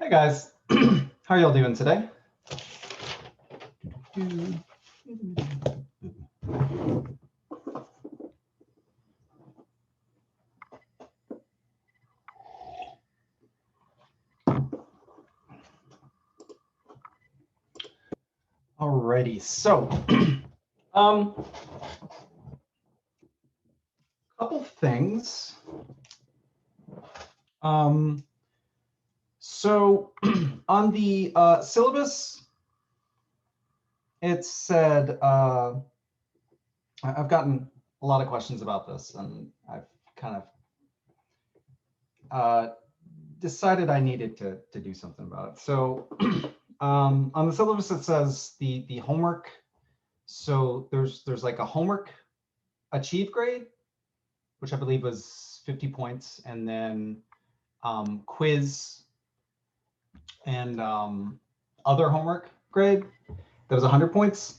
Hey guys, how are y'all doing today? Alrighty, so couple things. So on the syllabus, it said I've gotten a lot of questions about this, and I've kind of decided I needed to do something about it. So on the syllabus, it says the homework. So there's like a homework achieve grade, which I believe was 50 points, and then quiz and other homework grade that was 100 points.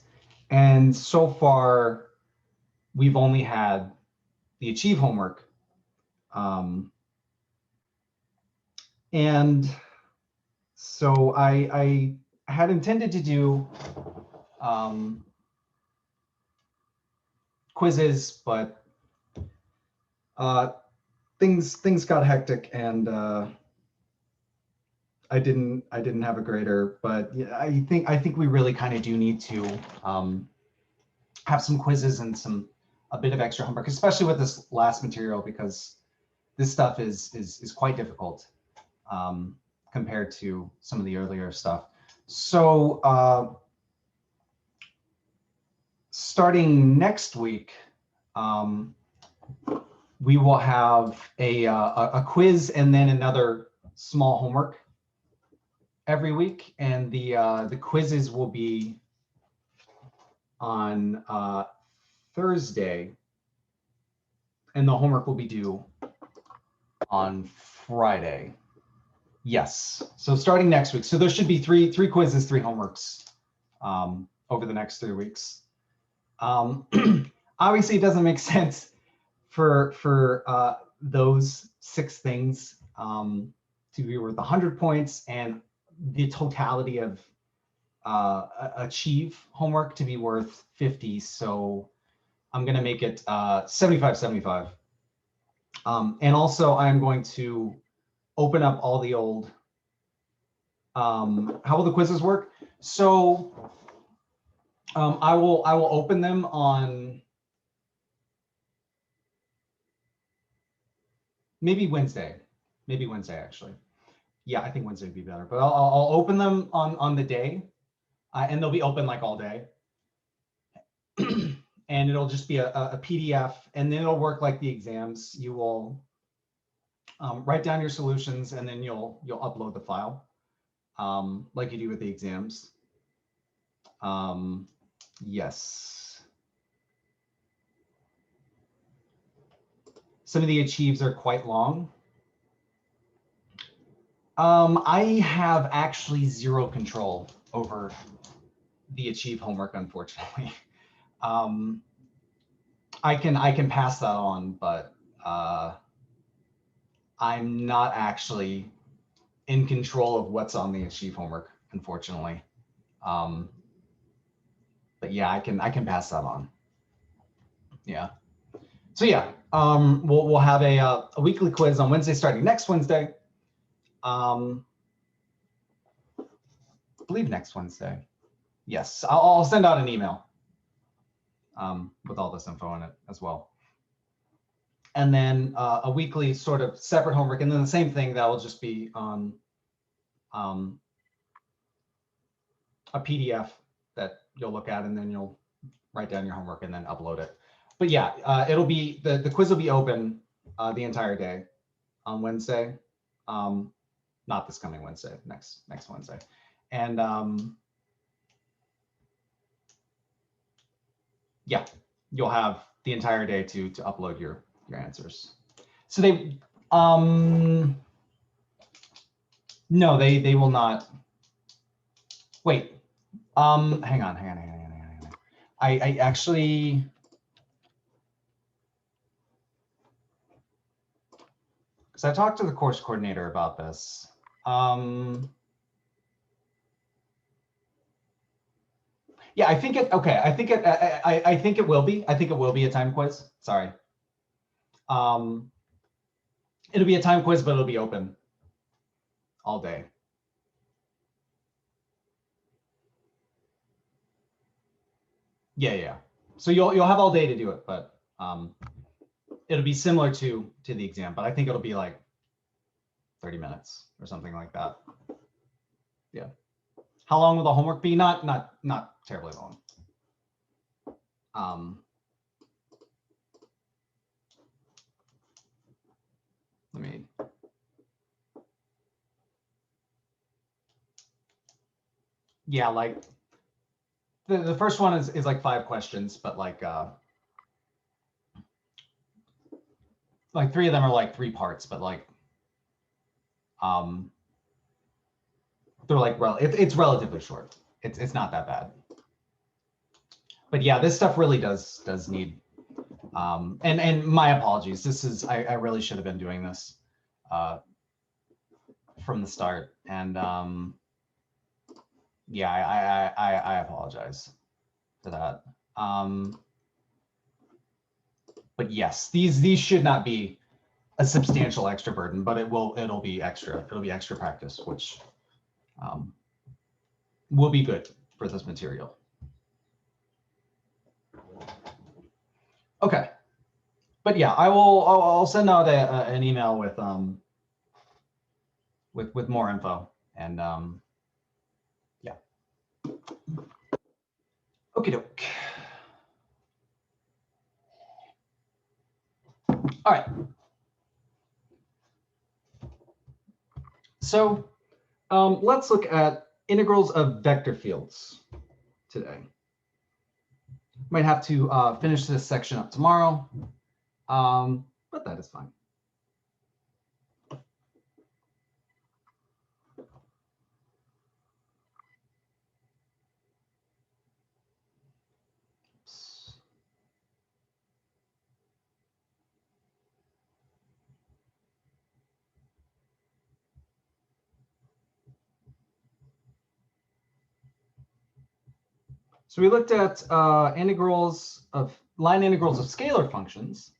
And so far, we've only had the achieve homework. And so I had intended to do quizzes, but things got hectic, and I didn't have a grader. But yeah, I think we really kind of do need to have some quizzes and a bit of extra homework, especially with this last material, because this stuff is quite difficult compared to some of the earlier stuff. So starting next week, we will have a quiz and then another small homework every week, and the quizzes will be on Thursday, and the homework will be due on Friday. Yes. So starting next week. So there should be three quizzes, 3 homeworks over the next 3 weeks. Obviously, it doesn't make sense for those 6 things to be worth 100 points and the totality of achieve homework to be worth 50. So I'm going to make it 75-75. And also, I'm going to open up all the old. How will the quizzes work? So I will open them on maybe Wednesday actually. Yeah, I think Wednesday would be better. But I'll open them on the day, and they'll be open like all day. And it'll just be a PDF, and then it'll work like the exams. You will write down your solutions, and then you'll upload the file like you do with the exams. Yes. Some of the achieves are quite long. I have actually 0 control over the achieve homework, unfortunately. I can pass that on, but I'm not actually in control of what's on the achieve homework, unfortunately. But yeah, I can pass that on. Yeah. So yeah, we'll have a weekly quiz on Wednesday, starting next Wednesday. I believe next Wednesday. Yes, I'll send out an email with all this info in it as well. And then a weekly sort of separate homework, and then the same thing that will just be on a PDF that you'll look at, and then you'll write down your homework and then upload it. But yeah, it'll be the quiz will be open the entire day on Wednesday. Not this coming Wednesday, next Wednesday. And yeah, you'll have the entire day to upload your answers. So they no, they will not. Wait, hang on. I actually, because I talked to the course coordinator about this. Yeah, I think it. Okay, I think it. I think it will be. I think it will be a time quiz. Sorry. It'll be a time quiz, but it'll be open all day. Yeah. So you'll have all day to do it, but it'll be similar to the exam, but I think it'll be like 30 minutes or something like that. Yeah. How long will the homework be? Not terribly long. Let me. Yeah, like the first one is like 5 questions, but like 3 of them are like 3 parts, but like they're like, well, it's relatively short. It's not that bad. But yeah, this stuff really does need. And my apologies. This is I really should have been doing this from the start. And yeah, I apologize for that. But yes, these should not be a substantial extra burden, but it'll be extra. It'll be extra practice, which will be good for this material. Okay, but yeah, I'll send out an email with more info, and yeah. Okie doke. All right. So let's look at integrals of vector fields today. Might have to finish this section up tomorrow, but that is fine. So we looked at line integrals of scalar functions.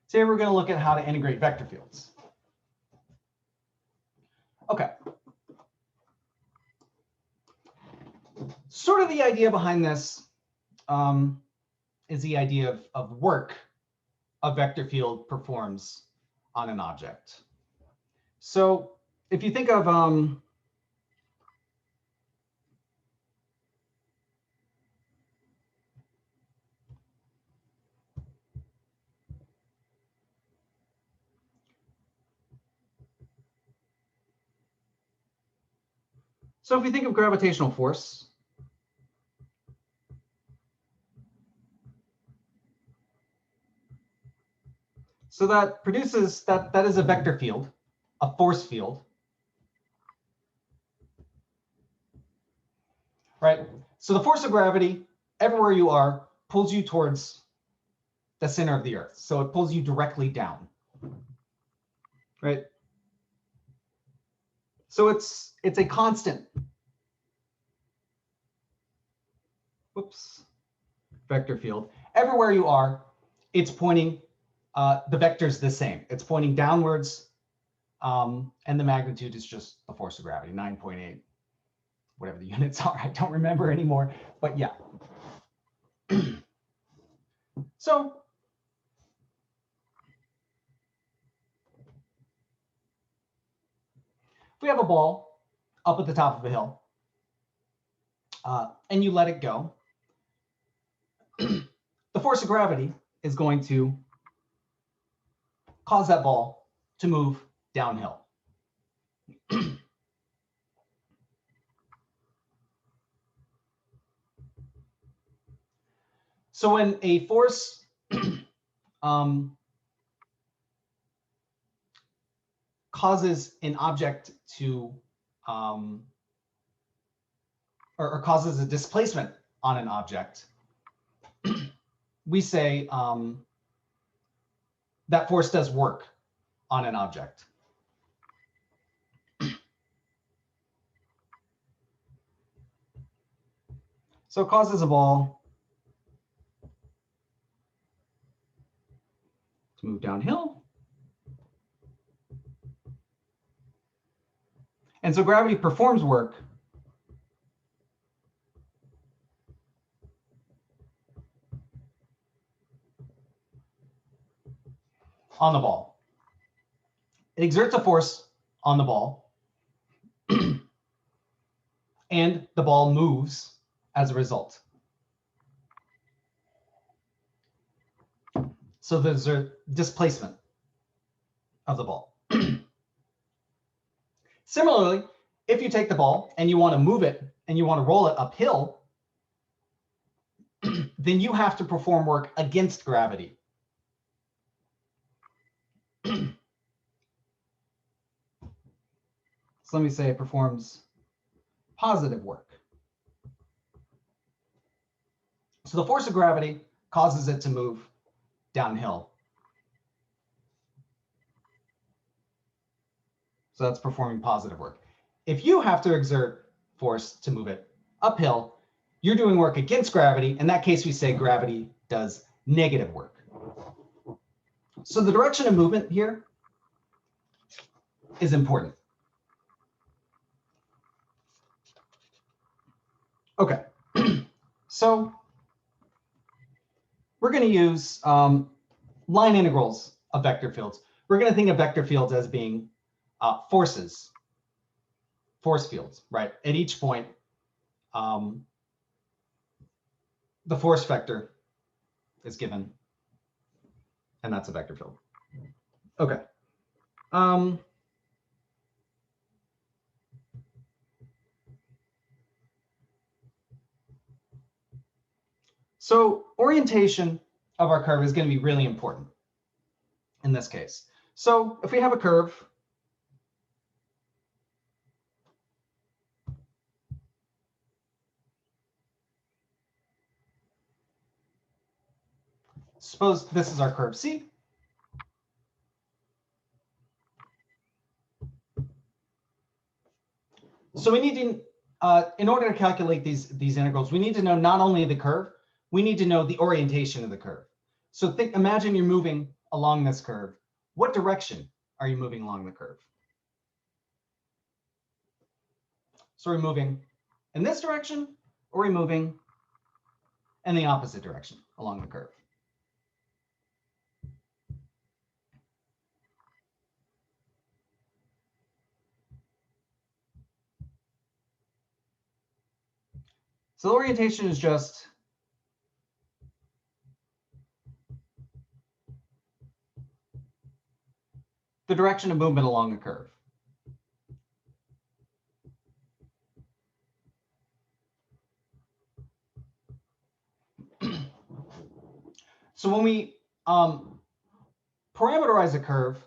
Today we're going to look at how to integrate vector fields. Okay. Sort of the idea behind this is the idea of work a vector field performs on an object. So if you think of gravitational force, so that produces that is a vector field, a force field, right? So the force of gravity, everywhere you are, pulls you towards the center of the Earth. So it pulls you directly down, right? So it's a constant. Whoops. Vector field. Everywhere you are, it's pointing, the vector's the same. It's pointing downwards, and the magnitude is just the force of gravity, 9.8, whatever the units are. I don't remember anymore, but yeah. So if we have a ball up at the top of a hill, and you let it go, the force of gravity is going to cause that ball to move downhill. So when a force causes an object to, or causes a displacement on an object, we say that force does work on an object. So it causes a ball to move downhill. And so gravity performs work on the ball. It exerts a force on the ball, and the ball moves as a result. So there's a displacement of the ball. Similarly, if you take the ball and you want to move it and you want to roll it uphill, then you have to perform work against gravity. So let me say it performs positive work. So the force of gravity causes it to move downhill. So that's performing positive work. If you have to exert force to move it uphill, you're doing work against gravity. In that case, we say gravity does negative work. So the direction of movement here is important. Okay, so we're going to use line integrals of vector fields. We're going to think of vector fields as being force fields, right? At each point, the force vector is given, and that's a vector field. Okay. So orientation of our curve is going to be really important in this case. So if we have a curve, suppose this is our curve C. So we need to, in order to calculate these integrals, we need to know not only the curve, we need to know the orientation of the curve. So imagine you're moving along this curve. What direction are you moving along the curve? So are we moving in this direction, or are we moving in the opposite direction along the curve? So the orientation is just the direction of movement along the curve. So when we parameterize a curve,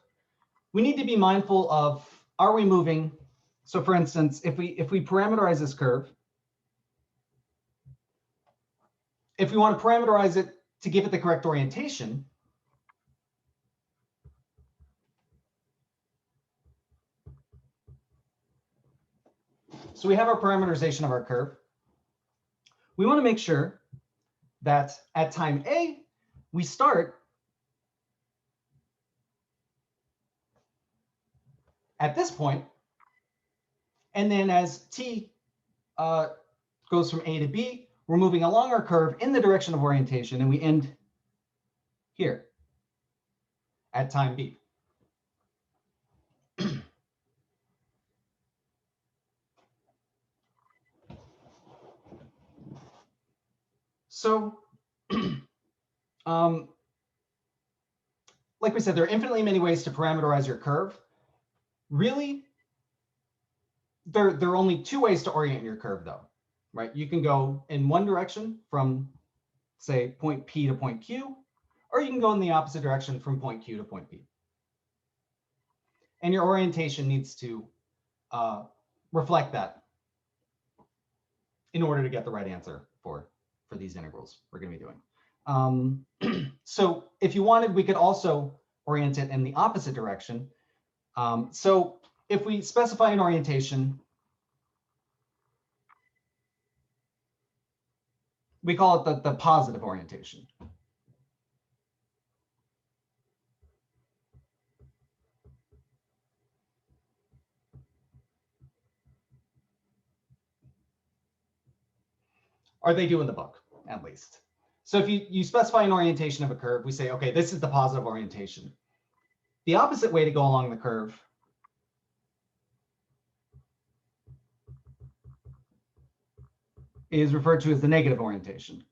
we need to be mindful of, are we moving? So for instance, if we parameterize this curve, if we want to parameterize it to give it the correct orientation, so we have our parameterization of our curve. We want to make sure that at time A, we start at this point, and then as t goes from A to B, we're moving along our curve in the direction of orientation, and we end here at time B. So, like we said, there are infinitely many ways to parameterize your curve. Really, there are only two ways to orient your curve, though, right? You can go in one direction from, say, point P to point Q, or you can go in the opposite direction from point Q to point P. And your orientation needs to reflect that in order to get the right answer for these integrals we're going to be doing. So if you wanted, we could also orient it in the opposite direction. So if we specify an orientation, we call it the positive orientation. Or they do in the book, at least. So if you specify an orientation of a curve, we say, okay, this is the positive orientation. The opposite way to go along the curve is referred to as the negative orientation.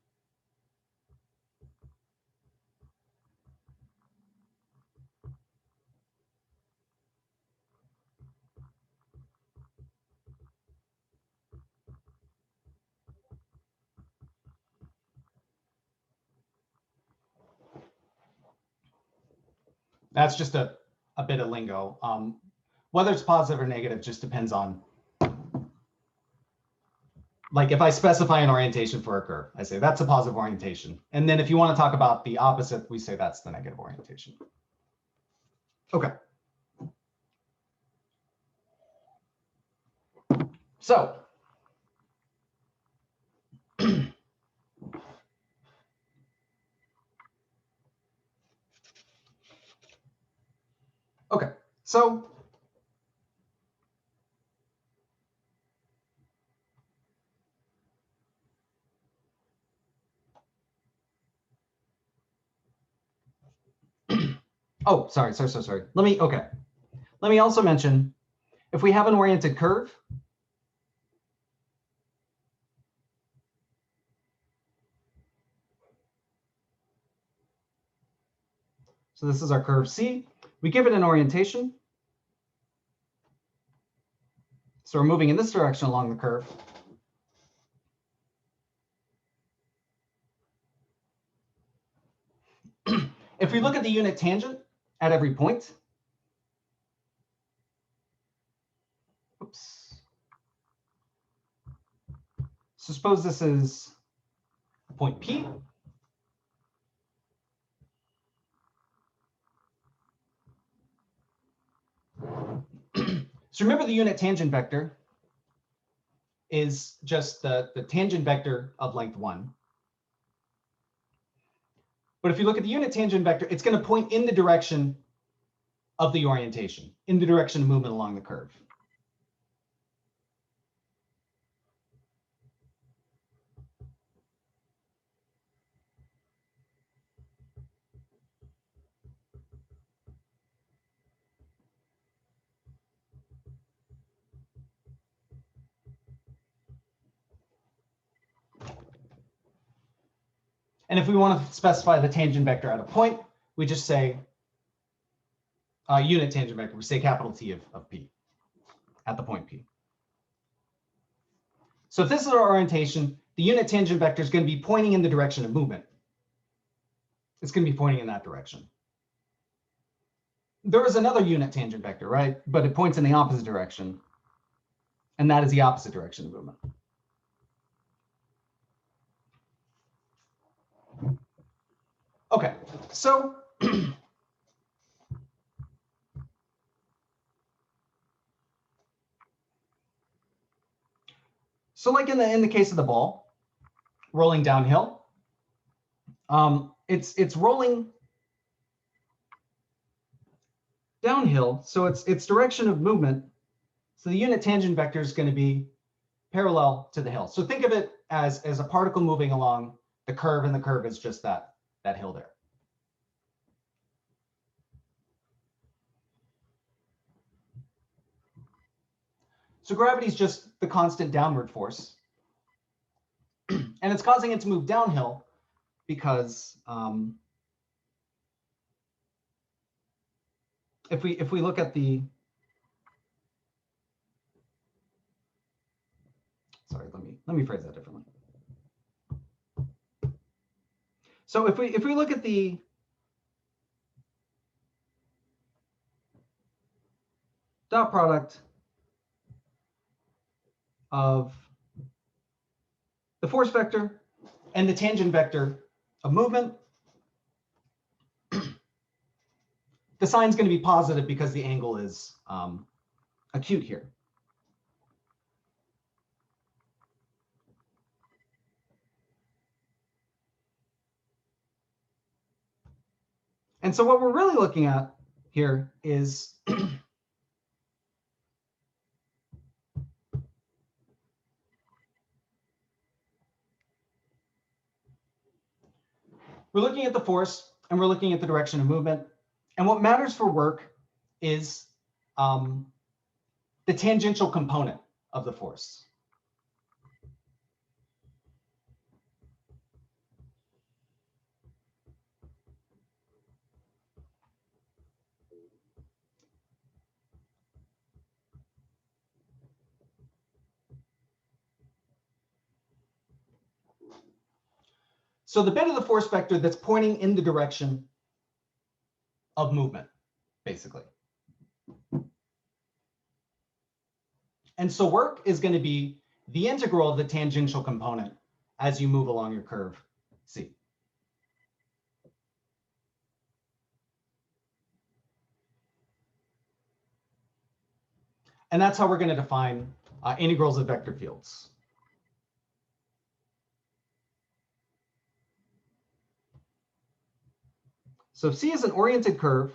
That's just a bit of lingo. Whether it's positive or negative just depends on, like if I specify an orientation for a curve, I say that's a positive orientation. And then if you want to talk about the opposite, we say that's the negative orientation. Okay. So okay, so oh, sorry. Let me also mention, if we have an oriented curve, so this is our curve C, we give it an orientation. So we're moving in this direction along the curve. If we look at the unit tangent at every point, oops. So suppose this is point P. So remember the unit tangent vector is just the tangent vector of length 1. But if you look at the unit tangent vector, it's going to point in the direction of the orientation, in the direction of movement along the curve. And if we want to specify the tangent vector at a point, we just say unit tangent vector. We say capital T of P at the point P. So if this is our orientation, the unit tangent vector is going to be pointing in the direction of movement. It's going to be pointing in that direction. There is another unit tangent vector, right? But it points in the opposite direction. And that is the opposite direction of movement. Okay, so so like in the case of the ball rolling downhill, it's rolling downhill, so its direction of movement. So the unit tangent vector is going to be parallel to the hill. So think of it as a particle moving along the curve, and the curve is just that hill there. So gravity is just the constant downward force. And it's causing it to move downhill because if we look at the, sorry, let me phrase that differently. So if we look at the dot product of the force vector and the tangent vector of movement, the sign's going to be positive because the angle is acute here. And so what we're really looking at here is we're looking at the force and we're looking at the direction of movement. And what matters for work is the tangential component of the force. So the bit of the force vector that's pointing in the direction of movement, basically. And so work is going to be the integral of the tangential component as you move along your curve C. And that's how we're going to define integrals of vector fields. So if C is an oriented curve,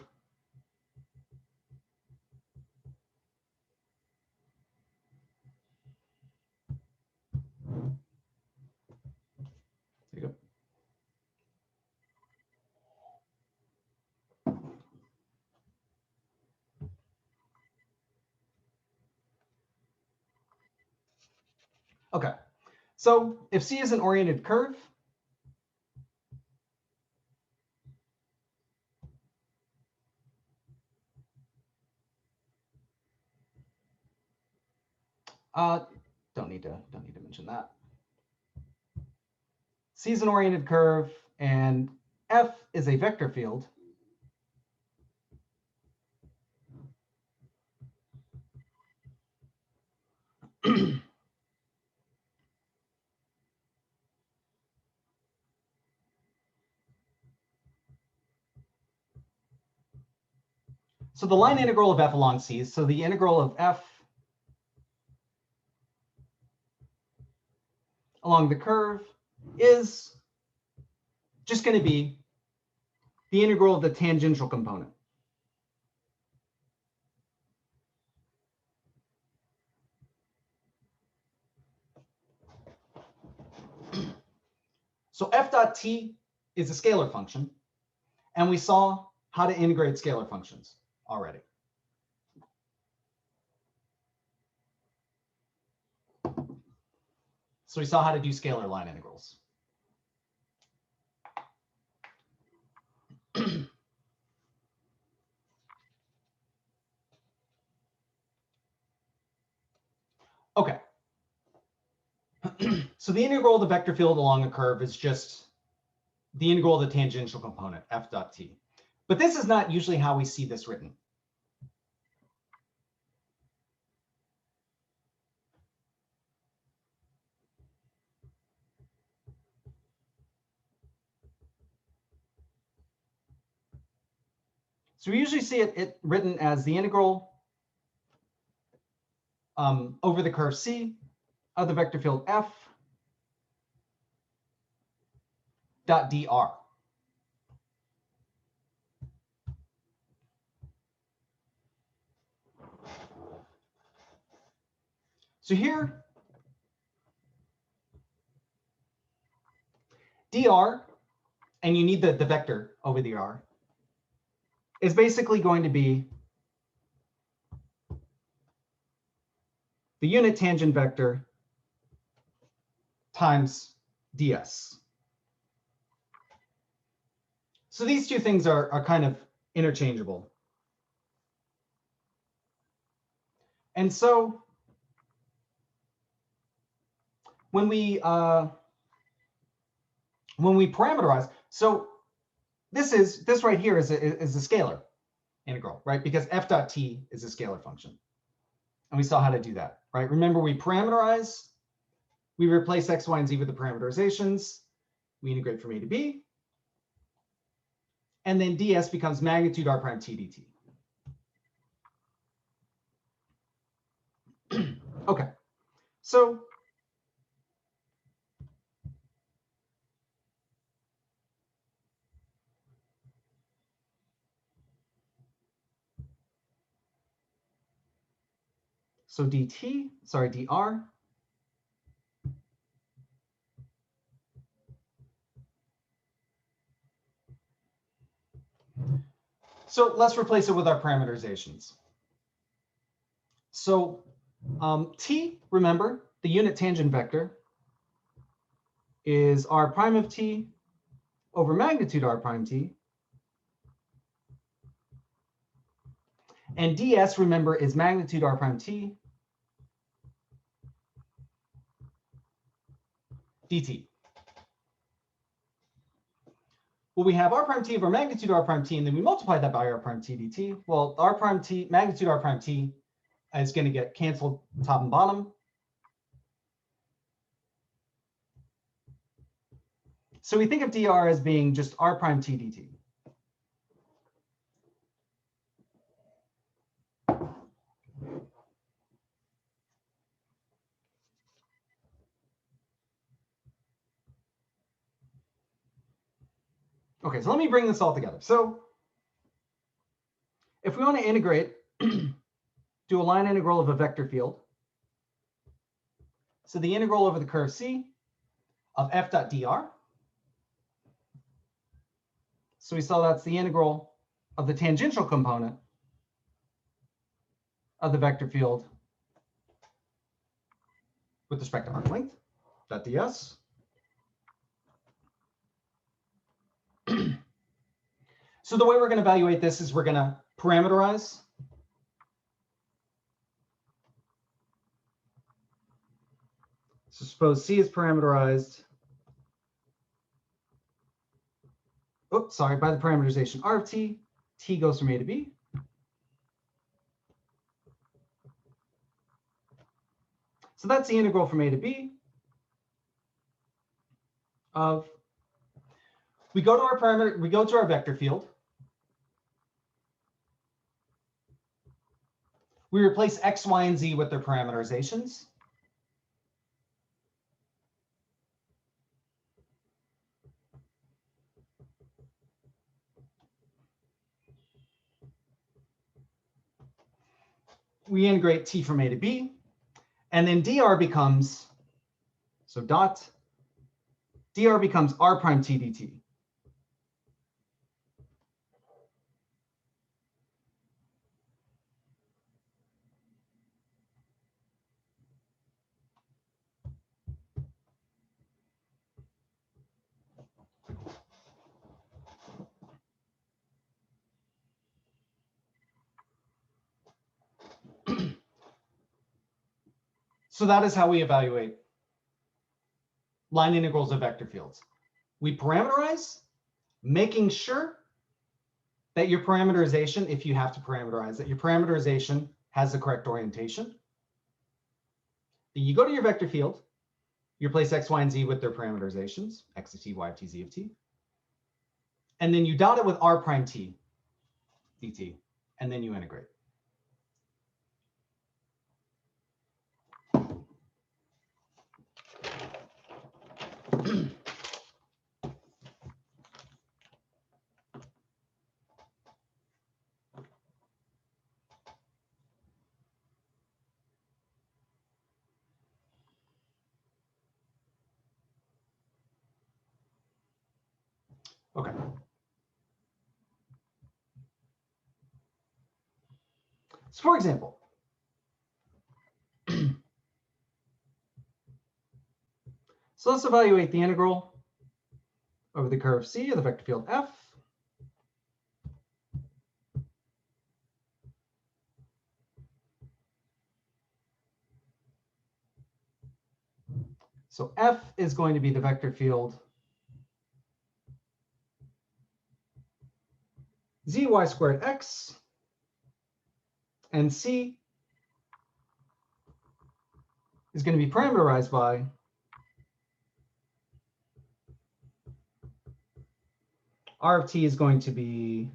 there you go. Okay, so if C is an oriented curve, don't need to mention that. C is an oriented curve and F is a vector field. So the line integral of F along C, so the integral of F along the curve is just going to be the integral of the tangential component. So f dot t is a scalar function, and we saw how to integrate scalar functions already. So we saw how to do scalar line integrals. Okay. So the integral of the vector field along a curve is just the integral of the tangential component, f dot t. But this is not usually how we see this written. So we usually see it written as the integral over the curve C of the vector field f dot dr. So here, dr, and you need the vector over the r, is basically going to be the unit tangent vector times ds. So these two things are kind of interchangeable. And so when we parameterize, so this right here is a scalar integral, right? Because f dot t is a scalar function. And we saw how to do that, right? Remember, we parameterize, we replace x, y, and z with the parameterizations, we integrate from a to b, And then ds becomes magnitude r prime t dt. Okay, so dt, sorry, dr. So let's replace it with our parameterizations. So t, remember, the unit tangent vector is r prime of t over magnitude r prime t. And ds, remember, is magnitude r prime t dt. Well, we have r prime t over magnitude r prime t, and then we multiply that by r prime t dt. Well, r prime t, magnitude r prime t is going to get canceled top and bottom. So we think of dr as being just r prime t dt. Okay, so let me bring this all together. So if we want to integrate, do a line integral of a vector field. So the integral over the curve C of f dot dr. So we saw that's the integral of the tangential component of the vector field with respect to arc length, dot ds. So the way we're going to evaluate this is we're going to parameterize. So suppose C is parameterized. Oops, sorry, by the parameterization R of t, t goes from A to B. So that's the integral from A to B of, we go to our parameter, we go to our vector field. We replace x, y, and z with their parameterizations. We integrate t from A to B, and then dr becomes, so dot, dr becomes r prime t dt. So that is how we evaluate line integrals of vector fields. We parameterize, making sure that your parameterization, if you have to parameterize, that your parameterization has the correct orientation. Then you go to your vector field, you replace x, y, and z with their parameterizations, x of t, y of t, z of t. And then you dot it with r prime t dt, and then you integrate. Okay. So for example, so let's evaluate the integral over the curve C of the vector field F. So F is going to be the vector field zy squared x, and C is going to be parameterized by R of t is going to be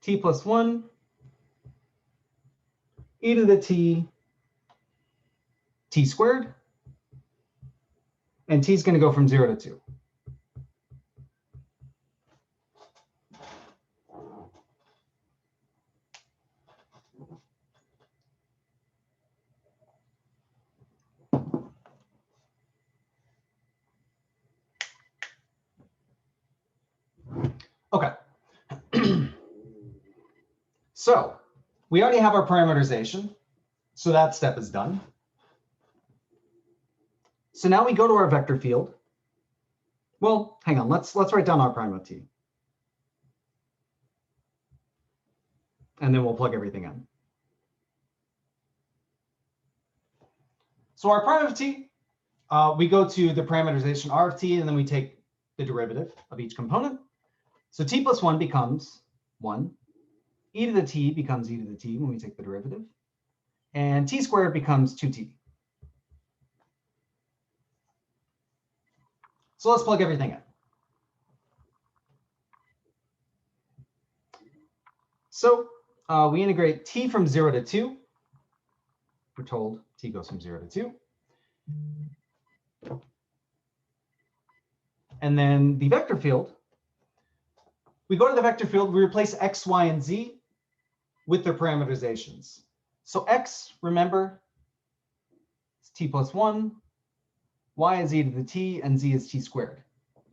t plus 1 e to the t squared. And t is going to go from 0 to 2. Okay. So we already have our parameterization. So that step is done. So now we go to our vector field. Well, hang on, let's write down r prime of t. And then we'll plug everything in. So r prime of t, we go to the parameterization r of t, and then we take the derivative of each component. So t plus 1 becomes 1. E to the t becomes e to the t when we take the derivative. And t squared becomes 2t. So let's plug everything in. So we integrate t from 0 to 2. We're told t goes from 0 to 2. And then the vector field, we go to the vector field, we replace x, y, and z with their parameterizations. So x, remember, is t plus 1, y is e to the t, and z is t squared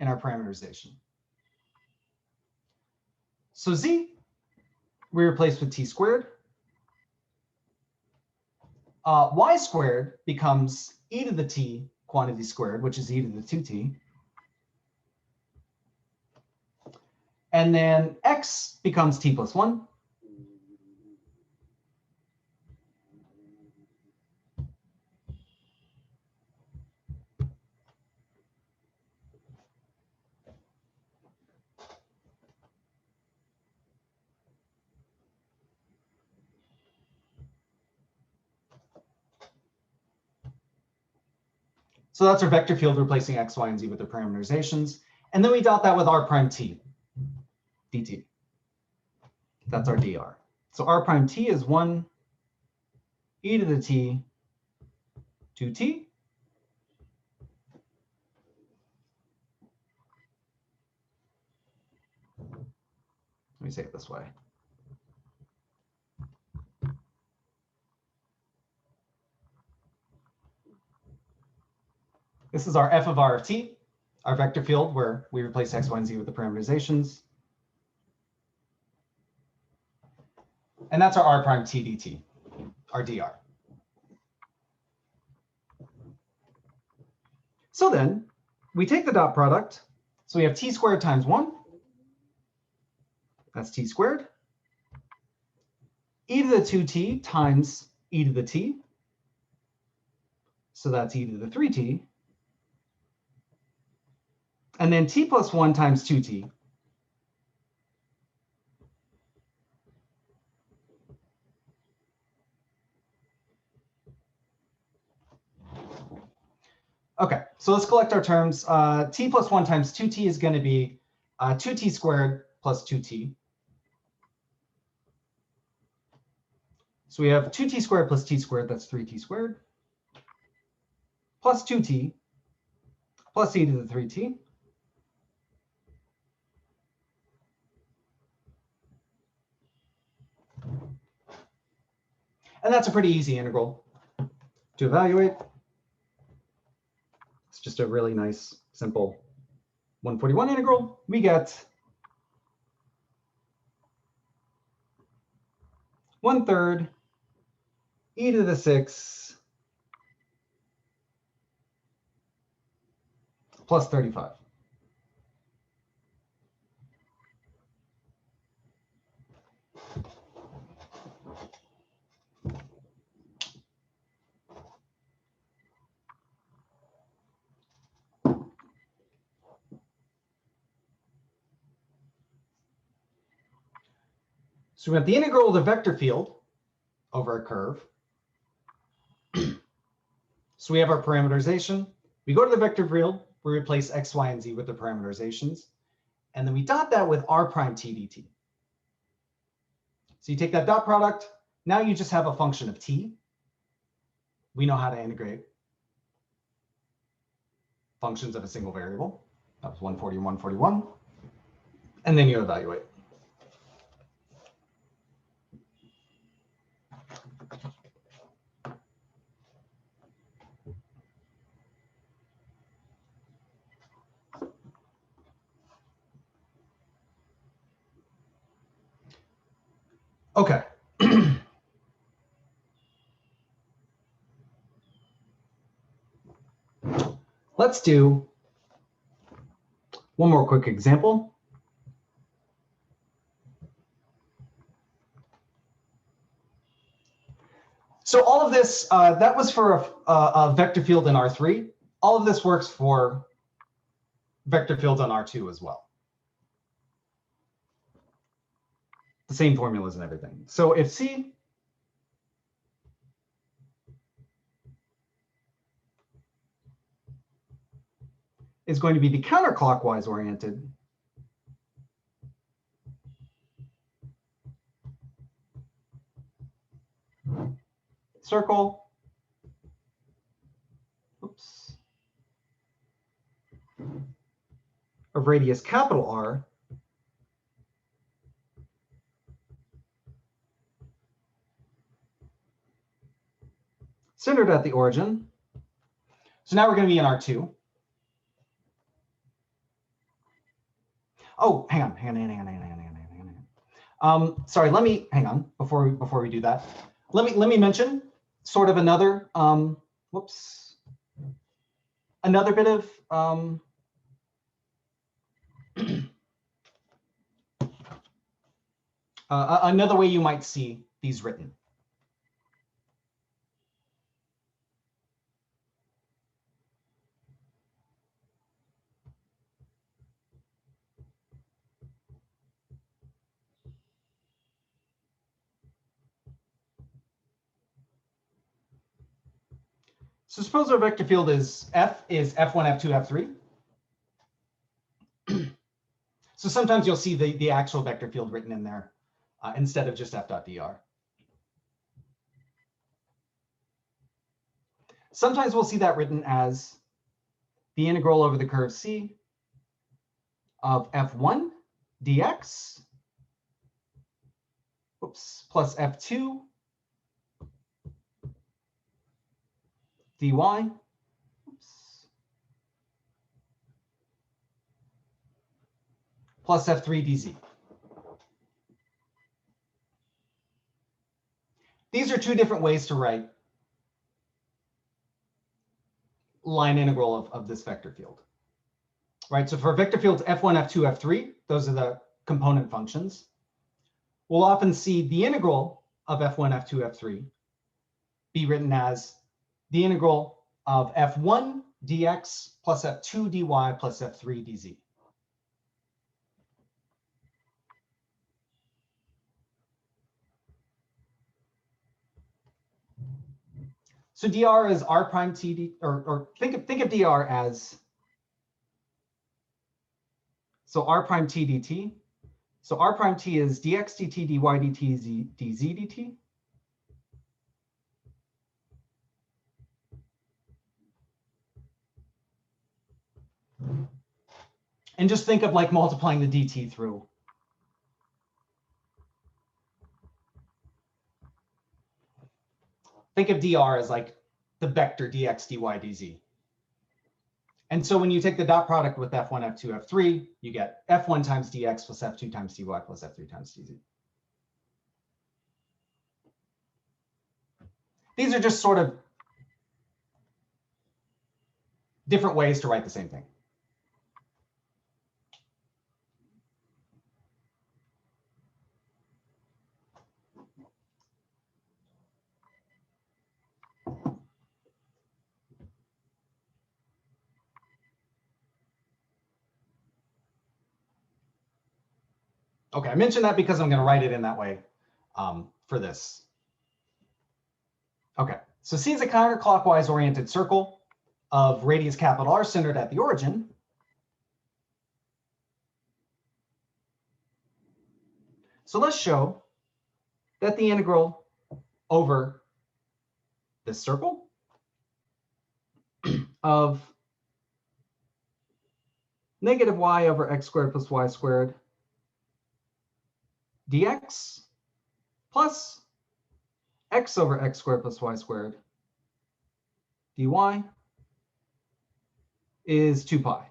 in our parameterization. So z, we replace with t squared. Y squared becomes e to the t quantity squared, which is e to the 2t. And then x becomes t plus 1. So that's our vector field replacing x, y, and z with their parameterizations. And then we dot that with r prime t, dt. That's our dr. So r prime t is 1 e to the t 2t. Let me say it this way. This is our f of r of t, our vector field where we replace x, y, and z with the parameterizations. And that's our r prime t dt, our dr. So then we take the dot product. So we have t squared times 1. That's t squared. E to the 2t times e to the t. So that's e to the 3t. And then t plus 1 times 2t. Okay, so let's collect our terms. T plus 1 times 2t is going to be 2t squared plus 2t. So we have 2t squared plus t squared, that's 3t squared, plus 2t, plus e to the 3t. And that's a pretty easy integral to evaluate. It's just a really nice, simple 141 integral. We get 1/3 e to the 6 plus 35. So we have the integral of the vector field over a curve. So we have our parameterization. We go to the vector field. we replace x, y, and z with the parameterizations. And then we dot that with r prime t dt. So you take that dot product. Now you just have a function of t. We know how to integrate functions of a single variable. That was 140 and 141. And then you evaluate. Okay. Let's do one more quick example. So all of this, that was for a vector field in R3. All of this works for vector fields on R2 as well. The same formulas and everything. So if C is going to be the counterclockwise oriented circle, oops, of radius capital R, centered at the origin. So now we're going to be in R2. Oh, hang on. Sorry, let me hang on before we do that. Let me mention sort of another another bit of another way you might see these written. So suppose our vector field is F is F1, F2, F3. So sometimes you'll see the actual vector field written in there instead of just F.dr. Sometimes we'll see that written as the integral over the curve C of F1 dx, plus F2 dy, plus F3 dz. These are two different ways to write line integral of this vector field, right? So for vector fields F1, F2, F3, those are the component functions. We'll often see the integral of F1, F2, F3 be written as the integral of F1 dx plus F2 dy plus F3 dz. So dr is r prime t d, or think of dr as, so r prime t dt. So r prime t is dx dt dy dt dz dt. And just think of like multiplying the dt through. Think of dr as like the vector dx dy dz. And so when you take the dot product with F1, F2, F3, you get F1 times dx plus F2 times dy plus F3 times dz. These are just sort of different ways to write the same thing. Okay, I mentioned that because I'm going to write it in that way for this. Okay, so C is a counterclockwise oriented circle. of radius capital R centered at the origin, so let's show that the integral over this circle of negative y over x squared plus y squared dx plus x over x squared plus y squared dy is 2 pi.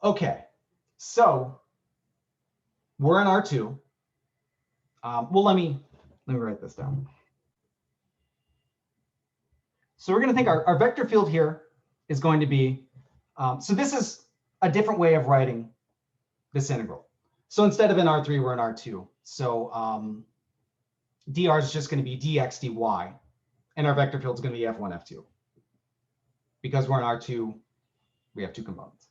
Okay, so we're in R2. Well, let me write this down. So we're going to think our vector field here is going to be, so this is a different way of writing this integral. So instead of in R3, we're in R2. So dr is just going to be dx dy, and our vector field is going to be f1, f2. Because we're in R2, we have two components.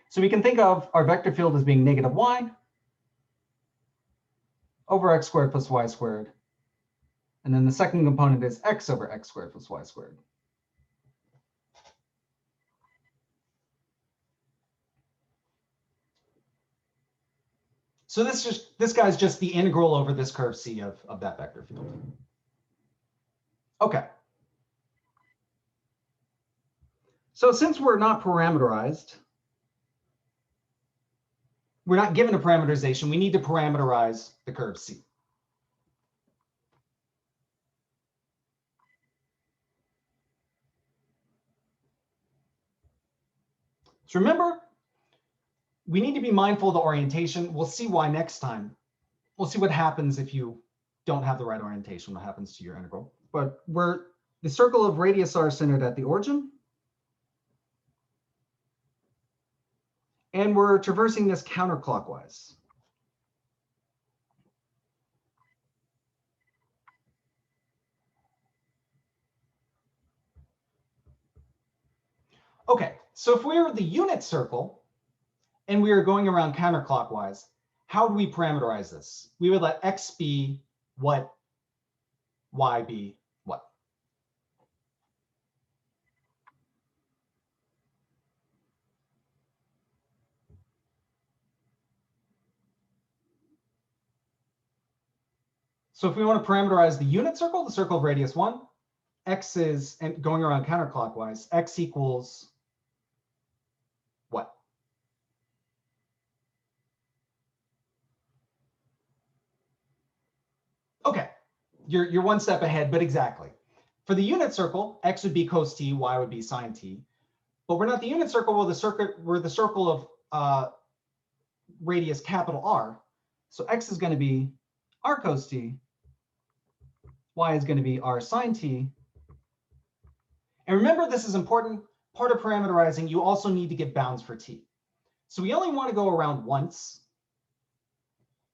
So we can think of our vector field as being negative y over x squared plus y squared. And then the second component is x over x squared plus y squared. So this guy's just the integral over this curve C of that vector field. Okay. So since we're not parameterized, we're not given a parameterization, we need to parameterize the curve C. So remember, we need to be mindful of the orientation. We'll see why next time. We'll see what happens if you don't have the right orientation, what happens to your integral. But we're the circle of radius r centered at the origin. And we're traversing this counterclockwise. Okay, so if we were the unit circle and we were going around counterclockwise, how do we parameterize this? We would let x be what, y be what. So if we want to parameterize the unit circle, the circle of radius 1, x is, and going around counterclockwise, x equals what? Okay, you're one step ahead, but exactly. For the unit circle, x would be cos t, y would be sine t. But we're not the unit circle, we're the circle of radius capital R. So x is going to be r cos t, y is going to be r sine t. And remember, this is important. Part of parameterizing, you also need to give bounds for t. So we only want to go around once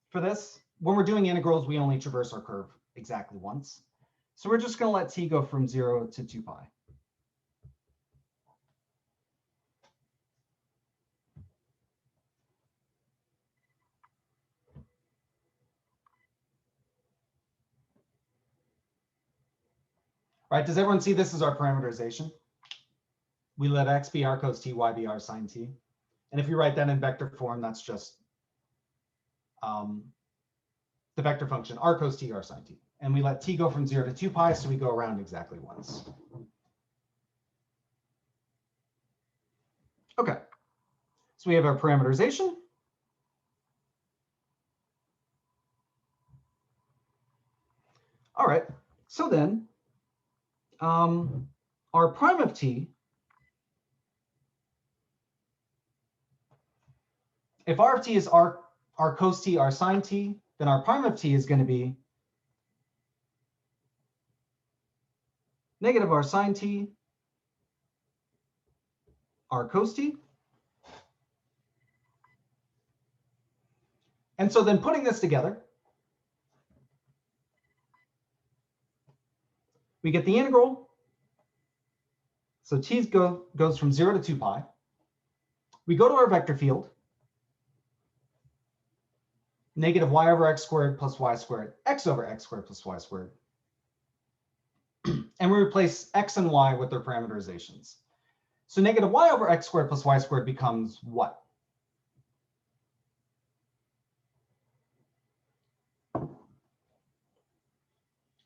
for this. When we're doing integrals, we only traverse our curve exactly once. So we're just going to let t go from 0 to 2 pi. Right, does everyone see this as our parameterization? We let x be r cos t, y be r sine t. And if you write that in vector form, that's just the vector function r cos t, r sine t. And we let t go from 0 to 2 pi, so we go around exactly once. Okay, so we have our parameterization. All right, so then r prime of t, if r of t is r cos t, r sine t, then r prime of t is going to be negative r sine t, r cos t. And so then putting this together, We get the integral. So t goes from 0 to 2 pi. We go to our vector field. Negative y over x squared plus y squared, x over x squared plus y squared. And we replace x and y with their parameterizations. So negative y over x squared plus y squared becomes what?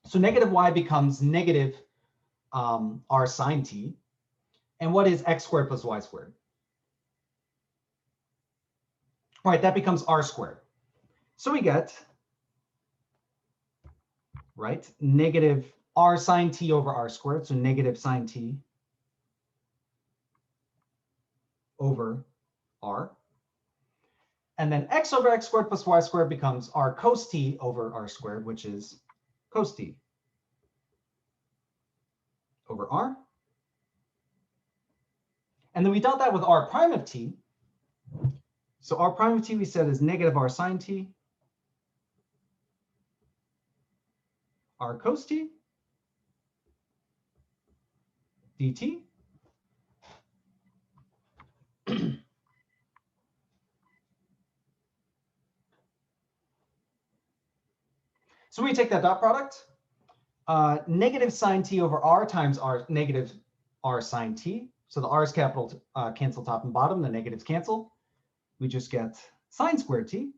So negative y becomes negative r sine t. And what is x squared plus y squared? All right, that becomes r squared. So we get, right, negative r sine t over r squared, so negative sine t over r. And then x over x squared plus y squared becomes r cos t over r squared, which is cos t over r. And then we dot that with r prime of t. So r prime of t we said is negative r sine t, r cos t, dt. So we take that dot product, negative sine t over r times r negative r sine t. So the r's capital cancel top and bottom, the negatives cancel. We just get sine squared t.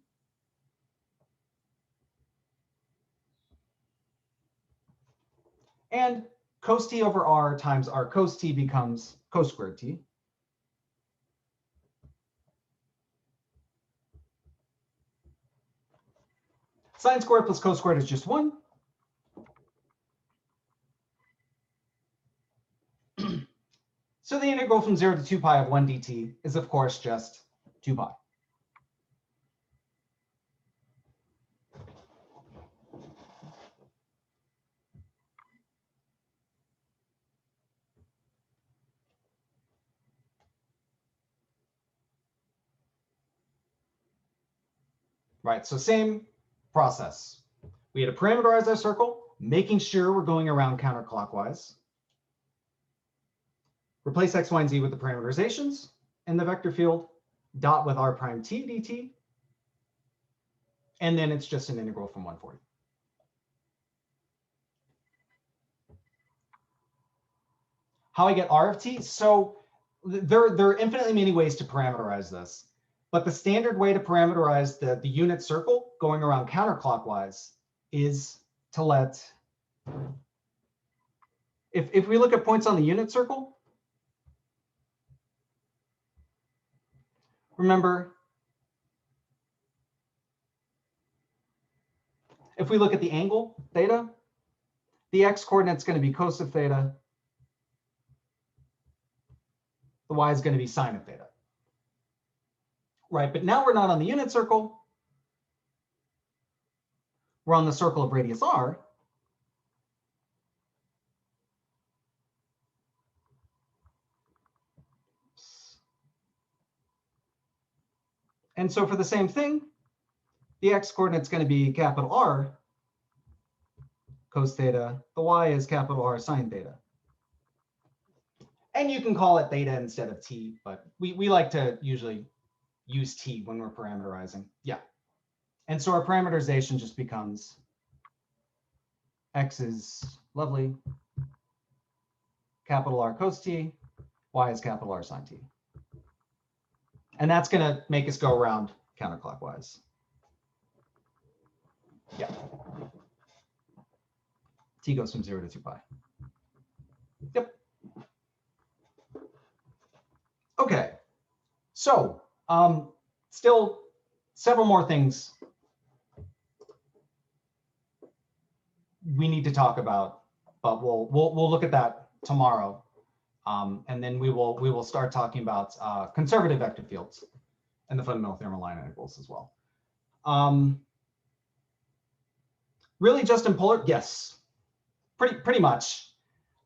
And cos t over r times r cos t becomes cos squared t. Sine squared plus cos squared is just 1. So the integral from 0 to 2 pi of 1 dt is, of course, just 2 pi. Right, so same process. We had to parameterize our circle, making sure we're going around counterclockwise. Replace x, y, and z with the parameterizations in the vector field, dot with r prime t dt, and then it's just an integral from 140. How I get r of t? So there are infinitely many ways to parameterize this, but the standard way to parameterize the unit circle going around counterclockwise is to let, if we look at points on the unit circle, remember, if we look at the angle, theta, the x coordinate is going to be cos of theta. The y is going to be sine of theta. Right, but now we're not on the unit circle. We're on the circle of radius r. And so for the same thing, the x coordinate is going to be capital R cos theta. The y is capital R sine theta. And you can call it theta instead of t, but we like to usually use t when we're parameterizing. Yeah. And so our parameterization just becomes x is lovely, capital R cos t, y is capital R sine t. And that's going to make us go around counterclockwise. Yeah. T goes from 0 to 2 pi. Yep. Okay. So still several more things we need to talk about, but we'll look at that tomorrow. And then we will start talking about conservative vector fields and the fundamental theorem of line integrals as well. Really just in polar? Yes, pretty much.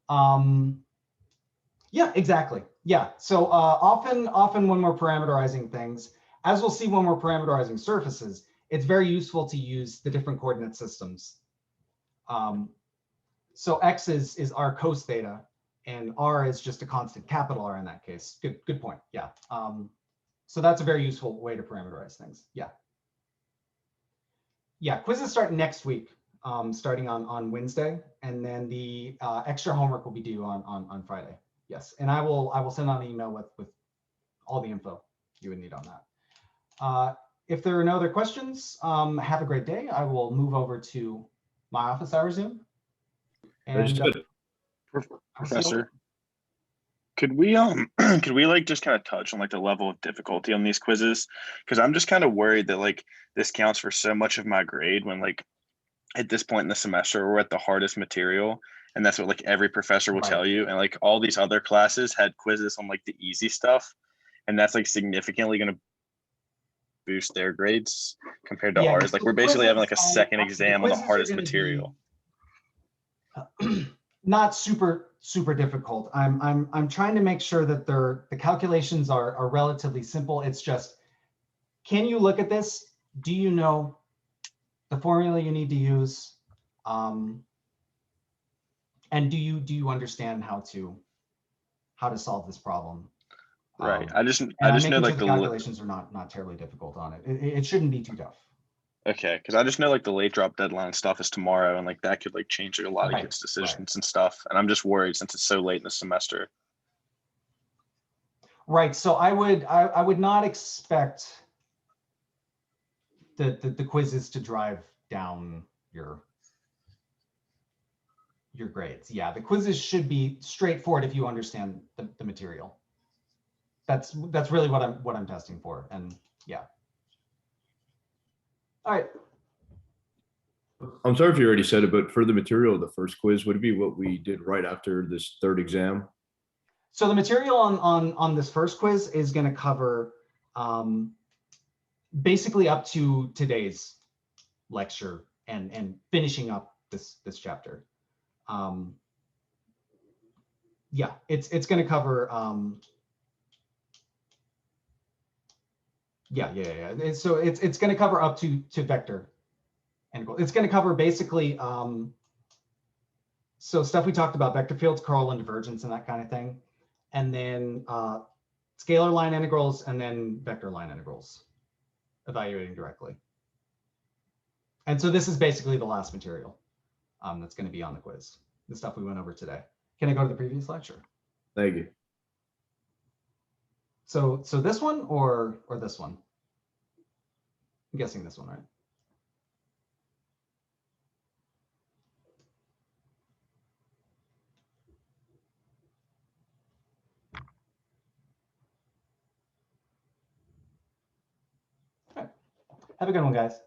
Yeah, exactly. Yeah. So often when we're parameterizing things, as we'll see when we're parameterizing surfaces, it's very useful to use the different coordinate systems. So X is r cos theta, and R is just a constant, capital R in that case. Good point. Yeah. So that's a very useful way to parameterize things. Yeah. Yeah, quizzes start next week, starting on Wednesday, and then the extra homework will be due on Friday. Yes, and I will send out an email with all the info you would need on that. If there are no other questions, have a great day. I will move over to my office hour Zoom. And Understood. Professor, could we could we like just kind of touch on like the level of difficulty on these quizzes? Because I'm just kind of worried that like this counts for so much of my grade when like at this point in the semester we're at the hardest material, and that's what like every professor will tell Right. you. And like all these other classes had quizzes on like the easy stuff, and that's like significantly going to boost their grades compared to Yeah, ours. Like so we're the basically having like a quizzes, second the exam on the quizzes are hardest going to be material. not super difficult. I'm trying to make sure that the calculations are relatively simple. It's just, can you look at this? Do you know the formula you need to use? And do you understand how to solve this problem? Right. I just And I'm know making sure like the calculations are not terribly difficult on it. It shouldn't be too tough. okay, because I just know like the late drop deadline stuff is tomorrow, and like that could like change like, a lot of Right, kids' decisions and stuff. And I'm just worried since it's so late in the semester. Right. So I would not expect the quizzes to drive down your grades. Yeah, the quizzes should be straightforward if you understand the material. That's really what I'm testing for. And yeah. All right. I'm sorry if you already said it, but for the material of the first quiz, would it be what we did right after this third exam? So the material on this first quiz is going to cover basically up to today's lecture and finishing up this chapter. Yeah, it's going to cover. Yeah. So it's going to cover up to vector integral. It's going to cover basically so stuff we talked about, vector fields, curl, and divergence, and that kind of thing, and then scalar line integrals, and then vector line integrals, evaluating directly. And so this is basically the last material that's going to be on the quiz, the stuff we went over today. Can I go to the previous lecture? Thank you. So this one or this one? I'm guessing this one, right? All right. Have a good one, guys.